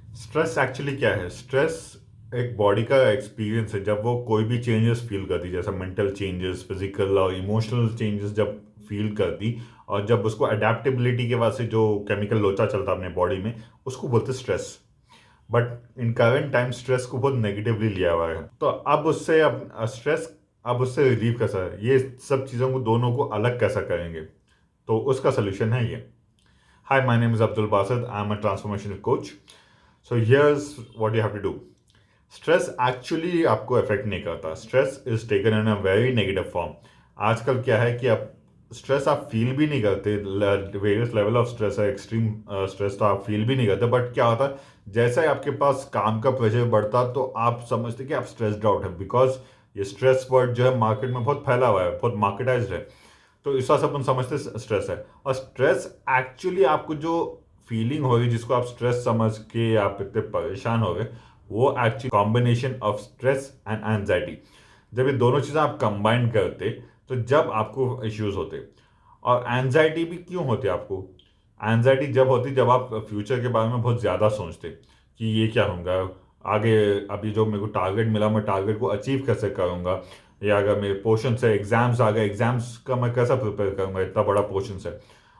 Stress actually क्या है? Stress एक बॉडी का एक्सपीरियंस है जब वो कोई भी चेंजेस फील करती है, जैसे मेंटल चेंजेस, फिजिकल और इमोशनल चेंजेस जब फील करती, और जब उसको अडेप्टेबिलिटी के वजह से जो केमिकल लोचा चलता है अपने बॉडी में, उसको बोलते stress. But in current time stress को बहुत नेगेटिवली लिया हुआ है, तो अब उससे अब स्ट्रेस, अब उससे रिलीव कैसा है, ये सब चीज़ों को दोनों को अलग कैसा करेंगे, तो उसका सोल्यूशन है ये। Hi, my name is Abdul Basit, I am a transformational coach. So here's what you have to do. Stress actually आपको अफेक्ट नहीं करता। Stress is taken in a very negative form. आजकल क्या है कि आप स्ट्रेस आप फील भी नहीं करते, वेरियस लेवल ऑफ स्ट्रेस है, एक्सट्रीम स्ट्रेस तो आप फील भी नहीं करते, बट क्या होता है जैसे ही आपके पास काम का प्रेशर बढ़ता तो आप समझते कि आप स्ट्रेस्ड आउट है, बिकॉज ये स्ट्रेस वर्ड जो है मार्केट में बहुत फैला हुआ है, बहुत मार्केटाइज्ड है, तो इस वजह से अपन समझते स्ट्रेस है। और स्ट्रेस एक्चुअली आपको जो फीलिंग हो रही, जिसको आप स्ट्रेस समझ के आप इतने परेशान हो गए, वो actually combination of stress and anxiety. जब ये दोनों चीज़ें आप कंबाइन करते तो जब आपको इश्यूज होते। और एंजाइटी भी क्यों होती है आपको? एंजाइटी जब होती जब आप फ्यूचर के बारे में बहुत ज़्यादा सोचते कि ये क्या होगा आगे, अभी जो मेरे को टारगेट मिला मैं टारगेट को अचीव कैसे करूँगा, या अगर मेरे पोर्शन से एग्जाम्स आ गए, एग्जाम्स का मैं कैसा प्रिपेयर करूँगा, इतना बड़ा पोर्शन है।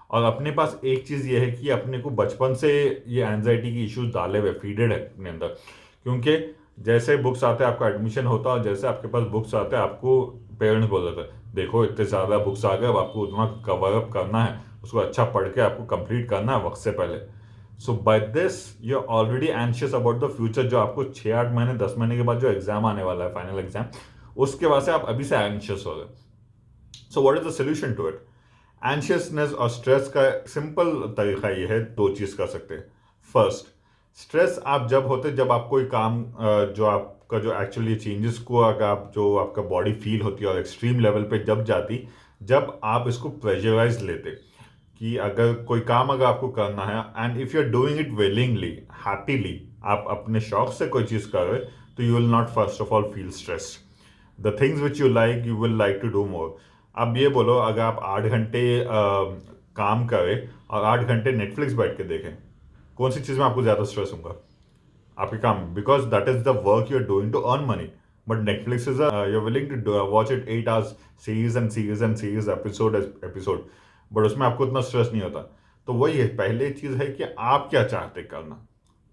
और अपने पास एक चीज़ ये है कि अपने को बचपन से ये एंजाइटी की इश्यूज डाले हुए फीडेड है अपने अंदर, क्योंकि जैसे बुक्स आते हैं आपका एडमिशन होता है, और जैसे आपके पास बुक्स आते हैं आपको पेरेंट्स बोल देते हैं देखो इतने ज़्यादा बुक्स आ गए, अब आपको उतना कवर अप करना है, उसको अच्छा पढ़ के आपको कंप्लीट करना है वक्त से पहले। So by this you are already anxious about the future, जो आपको 6-8 महीने 10 महीने के बाद जो एग्जाम आने वाला है, फाइनल एग्जाम, उसके बाद से आप अभी से एंशियस हो गए। So what is the solution to it? Anxiousness और स्ट्रेस का सिंपल तरीका ये है, दो चीज़ कर सकते हैं। फर्स्ट, स्ट्रेस आप जब होते जब आप कोई काम जो आपका जो एक्चुअली चेंजेस को अगर आप जो आपका बॉडी फील होती है और एक्सट्रीम लेवल पे जब जाती, जब आप इसको प्रेशराइज लेते कि अगर कोई काम अगर आपको करना है and if you are doing it willingly, happily, आप अपने शौक से कोई चीज़ कर रहे, तो you will not first of all feel stressed. The things which you like you will like to do more. अब ये बोलो अगर आप 8 घंटे काम करें और 8 घंटे नेटफ्लिक्स बैठ के देखें, कौन सी चीज़ में आपको ज़्यादा स्ट्रेस होगा? आपके काम, because that is the work you are doing to earn money. But Netflix is you are willing to watch it 8 hours, series and series and series, episode episode, but उसमें आपको इतना स्ट्रेस नहीं होता। तो वही है, पहले चीज़ है कि आप क्या चाहते करना।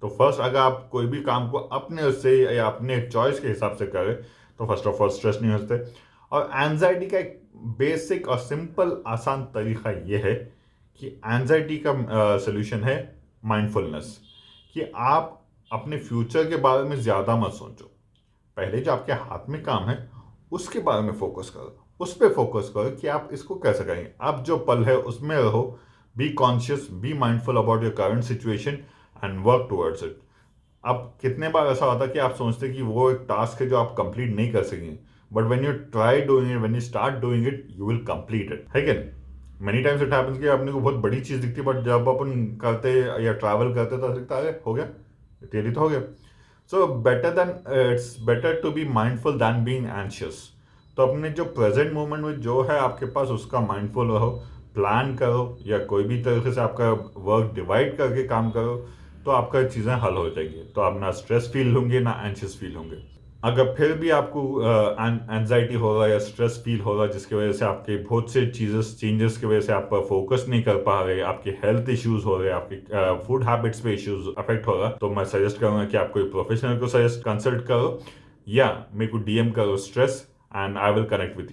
तो फर्स्ट अगर आप कोई भी काम को अपने उससे या अपने चॉइस के हिसाब से करें, तो फर्स्ट ऑफ ऑल स्ट्रेस नहीं होते। और एंजाइटी का एक बेसिक और सिंपल आसान तरीका ये है कि एंजाइटी का सोल्यूशन है माइंडफुलनेस, कि आप अपने फ्यूचर के बारे में ज़्यादा मत सोचो। पहले जो आपके हाथ में काम है उसके बारे में फोकस करो, उस पर फोकस करो कि आप इसको कैसे करेंगे। आप जो पल है उसमें रहो, be conscious, be mindful about your current situation and work towards it. अब कितने बार ऐसा होता है कि आप सोचते कि वो एक टास्क है जो आप कंप्लीट नहीं कर सकेंगे, but when you try doing it, when you start doing it, you will complete it, है क्या नहीं? मेनी टाइम्स इट हैपेंस कि अपने को बहुत बड़ी चीज़ दिखती है, बट जब अपन करते या ट्रैवल करते तो दिखता है हो गया, तेरी तो हो गया। So better then, it's better to be mindful than being anxious. तो अपने जो प्रेजेंट मोमेंट में जो है आपके पास उसका माइंडफुल रहो, प्लान करो, या कोई भी तरीके से आपका वर्क डिवाइड करके काम करो, तो आपका चीज़ें हल हो जाएंगी, तो आप ना स्ट्रेस फील होंगे ना एंशियस फील होंगे। अगर फिर भी आपको एंजाइटी होगा या स्ट्रेस फील होगा, जिसकी वजह से आपके बहुत से चीज़ेस चेंजेस की वजह से आप फोकस नहीं कर पा रहे, आपके हेल्थ इश्यूज हो रहे, आपके फूड हैबिट्स पे इश्यूज अफेक्ट होगा, तो मैं सजेस्ट करूंगा कि आप कोई प्रोफेशनल को सजेस्ट कंसल्ट करो, या मेरे को डीएम करो stress, and I will connect with you.